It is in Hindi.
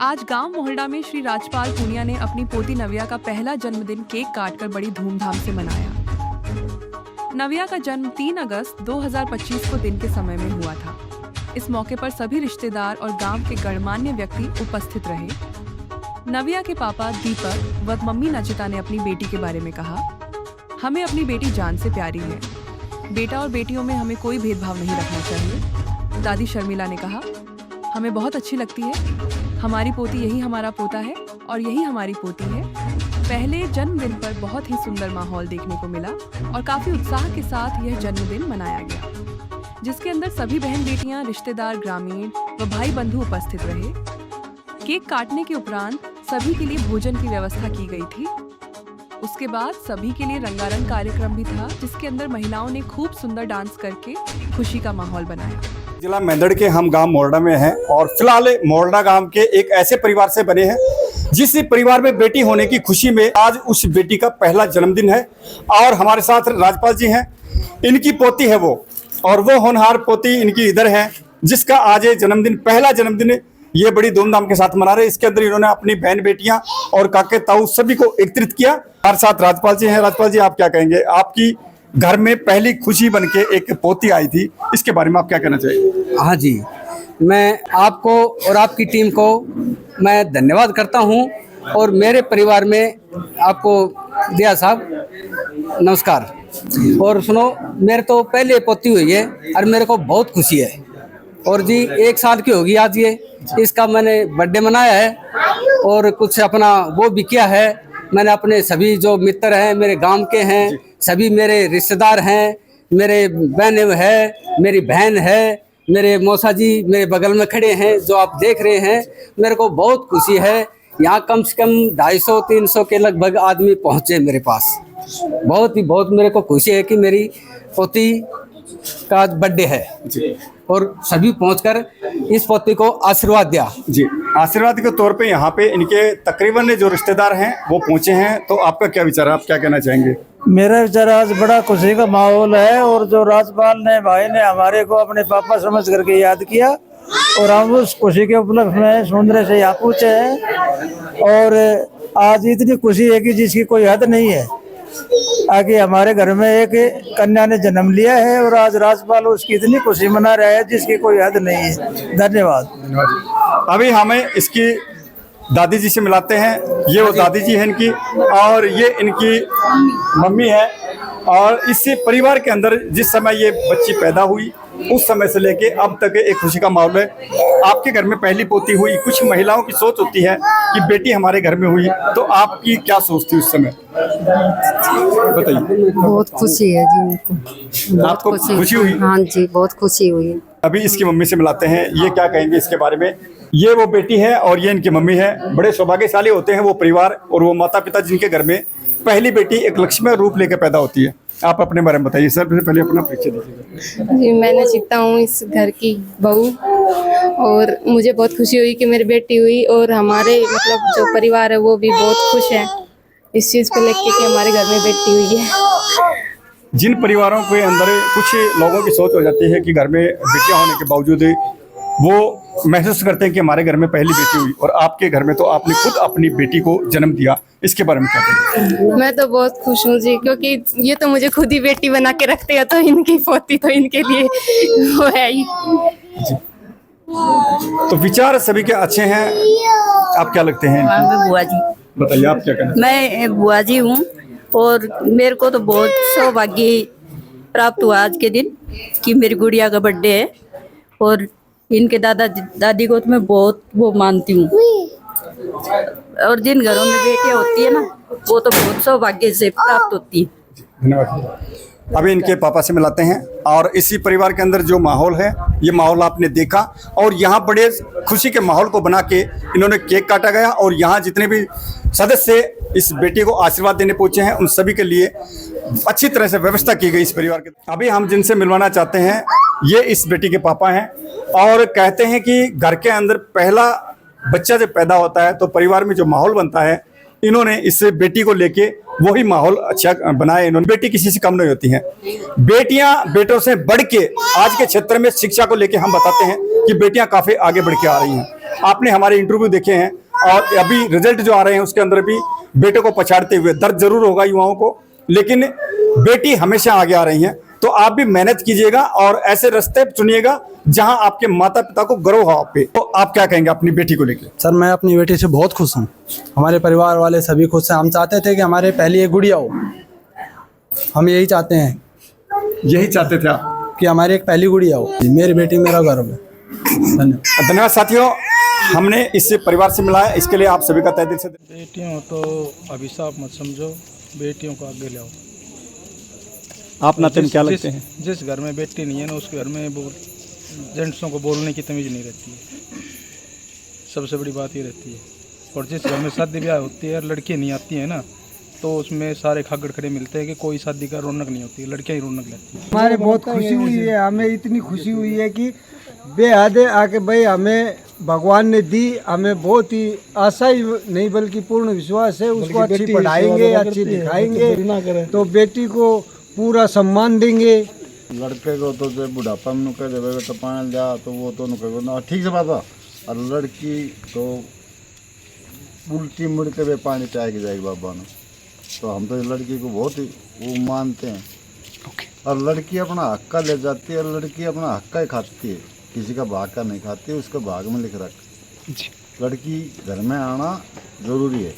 आज गांव मोहल्ला में श्री राजपाल पूनिया ने अपनी पोती नव्या का पहला जन्मदिन केक काटकर बड़ी धूमधाम से मनाया। नव्या का जन्म 3 अगस्त 2025 को दिन के समय में हुआ था। इस मौके पर सभी रिश्तेदार और गांव के गणमान्य व्यक्ति उपस्थित रहे। नव्या के पापा दीपक व मम्मी नचिता ने अपनी बेटी के बारे में कहा, हमें अपनी बेटी जान से प्यारी है। बेटा और बेटियों में हमें कोई भेदभाव नहीं रखना चाहिए। दादी शर्मिला ने कहा, हमें बहुत अच्छी लगती है। हमारी पोती यही हमारा पोता है और यही हमारी पोती है। पहले जन्मदिन पर बहुत ही सुंदर माहौल देखने को मिला और काफी उत्साह के साथ यह जन्मदिन मनाया गया, जिसके अंदर सभी बहन बेटियां, रिश्तेदार, ग्रामीण व भाई बंधु उपस्थित रहे। केक काटने के उपरांत सभी के लिए भोजन की व्यवस्था की गई थी। उसके बाद सभी के लिए रंगारंग कार्यक्रम भी था, जिसके अंदर महिलाओं ने खूब सुंदर डांस करके खुशी का माहौल बनाया। जिला मेंदड़ के हम गांव मोरडा में हैं और फिलहाल मोरडा गांव के एक ऐसे परिवार से बने हैं जिस परिवार में बेटी होने की खुशी में आज उस बेटी का पहला जन्मदिन है। और हमारे साथ राजपाल जी हैं, इनकी पोती है वो, और वो होनहार पोती इनकी इधर है, जिसका आज जन्मदिन, पहला जन्मदिन ये बड़ी धूमधाम के साथ मना रहे। इसके अंदर इन्होंने अपनी बहन बेटियां और काके ताऊ सभी को एकत्रित किया। हमारे साथ राजपाल जी हैं। राजपाल जी, आप क्या कहेंगे? आपकी घर में पहली खुशी बनके एक पोती आई थी, इसके बारे में आप क्या कहना चाहिए? हाँ जी, मैं आपको और आपकी टीम को मैं धन्यवाद करता हूँ और मेरे परिवार में आपको दिया साहब नमस्कार। और सुनो, मेरे तो पहले पोती हुई है और मेरे को बहुत खुशी है। और जी 1 साल की होगी आज ये, इसका मैंने बर्थडे मनाया है और कुछ अपना वो भी किया है। मैंने अपने सभी जो मित्र हैं, मेरे गांव के हैं, सभी मेरे रिश्तेदार हैं, मेरे बहन है, मेरी बहन है, मेरे मौसा जी मेरे बगल में खड़े हैं जो आप देख रहे हैं। मेरे को बहुत खुशी है। यहाँ कम से कम 250-300 के लगभग आदमी पहुँचे मेरे पास। बहुत मेरे को खुशी है कि मेरी पोती का बर्थडे है जी। और सभी पहुंचकर इस पोती को आशीर्वाद दिया जी। आशीर्वाद के तौर पे यहाँ पे इनके तकरीबन जो रिश्तेदार हैं वो पहुंचे हैं, तो आपका क्या विचार है? आप क्या कहना चाहेंगे? मेरा विचार आज बड़ा खुशी का माहौल है और जो राजपाल ने भाई ने हमारे को अपने पापा समझ करके याद किया और हम उस खुशी के उपलक्ष्य में सुंदर से यहाँ पहुँचे हैं। और आज इतनी खुशी है कि जिसकी कोई हद नहीं है। आगे हमारे घर में एक कन्या ने जन्म लिया है और आज राजपाल उसकी इतनी खुशी मना रहा है जिसकी कोई हद नहीं है। धन्यवाद। अभी हमें इसकी दादी जी से मिलाते हैं। ये वो दादी जी हैं इनकी, और ये इनकी मम्मी है। और इस परिवार के अंदर जिस समय ये बच्ची पैदा हुई उस समय से लेके अब तक एक खुशी का माहौल है। आपके घर में पहली पोती हुई, कुछ महिलाओं की सोच होती है कि बेटी हमारे घर में हुई, तो आपकी क्या सोच थी उस समय? बताइए। बहुत खुशी है जी उनको। आपको खुशी हुई? हाँ जी, बहुत खुशी हुई। अभी इसकी मम्मी से मिलाते हैं। ये क्या कहेंगे इसके बारे में? ये वो बेटी है और ये इनकी मम्मी है। बड़े सौभाग्यशाली होते हैं वो परिवार और वो माता पिता जिनके घर में पहली बेटी एक लक्ष्मी रूप लेकर पैदा होती है। आप अपने बारे में बताइए सर। पहले अपना परिचय दीजिएगा। जी, मैं नचिता हूँ, इस घर की बहू, और मुझे बहुत खुशी हुई कि मेरी बेटी हुई और हमारे मतलब जो परिवार है वो भी बहुत खुश है इस चीज़ को लेके कि हमारे घर में बेटी हुई है। जिन परिवारों के अंदर कुछ लोगों की सोच हो जाती है कि घर में बेटियां होने के बावजूद वो महसूस करते हैं कि हमारे घर में पहली बेटी हुई, और आपके घर में तो आपने खुद अपनी बेटी को जन्म दिया, इसके बारे में क्या कहेंगे? मैं तो बहुत खुश हूँ जी, क्योंकि ये तो मुझे खुद ही बेटी बना के रखते हैं, तो इनकी पोती तो इनके लिए वो है ही। तो विचार सभी के अच्छे हैं। आप क्या लगते हैं? मैं बुआ जी। बताइए, आप क्या कहना? मैं बुआ जी हूँ और मेरे को तो बहुत सौभाग्य प्राप्त हुआ आज के दिन कि मेरी गुड़िया का बर्थडे है। और इनके दादा दादी को तो मैं बहुत वो मानती हूँ। और जिन घरों में बेटियाँ होती है ना, वो तो बहुत सौभाग्य से प्राप्त होती है। धन्यवाद। अभी इनके पापा से मिलाते हैं। और इसी परिवार के अंदर जो माहौल है, ये माहौल आपने देखा, और यहाँ बड़े खुशी के माहौल को बना के इन्होंने केक काटा गया। और यहाँ जितने भी सदस्य इस बेटी को आशीर्वाद देने पहुंचे हैं, उन सभी के लिए अच्छी तरह से व्यवस्था की गई इस परिवार के। अभी हम जिनसे मिलवाना चाहते हैं, ये इस बेटी के पापा हैं और कहते हैं कि घर के अंदर पहला बच्चा जब पैदा होता है तो परिवार में जो माहौल बनता है, इन्होंने इस बेटी को लेके वही माहौल अच्छा बनाया इन्होंने। बेटी किसी से कम नहीं होती हैं। बेटियां बेटों से बढ़ के आज के क्षेत्र में शिक्षा को लेके हम बताते हैं कि बेटियां काफी आगे बढ़ के आ रही हैं। आपने हमारे इंटरव्यू देखे हैं और अभी रिजल्ट जो आ रहे हैं उसके अंदर भी बेटे को पछाड़ते हुए दर्द जरूर होगा युवाओं को, लेकिन बेटी हमेशा आगे आ रही हैं। तो आप भी मेहनत कीजिएगा और ऐसे रास्ते चुनिएगा जहां आपके माता पिता को गर्व हो आप पे। तो आप क्या कहेंगे अपनी बेटी को लेकर? सर मैं अपनी बेटी से बहुत खुश हूँ, हमारे परिवार वाले सभी खुश हैं। हम चाहते थे कि हमारे पहली एक गुड़िया हो, हम यही चाहते हैं, यही चाहते थे आप कि हमारी एक पहली गुड़िया हो। मेरी बेटी मेरा गर्व है। धन्यवाद। धन्यवाद साथियों, हमने इस परिवार से मिला है, इसके लिए आप सभी का तहे दिल से। बेटियों तो अभिशाप मत समझो, बेटियों को आगे लाओ। आप नाते क्या लगते हैं? जिस घर में बेटी नहीं है ना, उसके घर में जेंट्सों को बोलने की तमीज़ नहीं रहती है, सबसे बड़ी बात ये रहती है। और जिस घर में शादी ब्याह होती है और लड़कियाँ नहीं आती हैं ना, तो उसमें सारे खागड़ खड़े मिलते हैं कि कोई शादी का रौनक नहीं होती है, लड़कियाँ ही रौनक लेती हैं। हमारे बहुत खुशी हुई है, हमें इतनी खुशी हुई है कि बेहद आके भाई हमें भगवान ने दी, हमें बहुत ही आशा ही नहीं बल्कि पूर्ण विश्वास है। उसको अच्छी पढ़ाएंगे, अच्छी दिखाएंगे तो बेटी को पूरा सम्मान देंगे। लड़के को तो जो बुढ़ापा में कह देवे तो पानी जा तो वो तो नुके ना ठीक से बात है, और लड़की तो उल्टी मुड़ के वे पानी चाहेगी जाएगी बाबा ने। तो हम तो लड़की को बहुत ही वो मानते हैं, और लड़की अपना हक का ले जाती है, और लड़की अपना हक का ही खाती है, किसी का भाग का नहीं खाती, उसका भाग में लिख रख। लड़की घर में आना जरूरी है।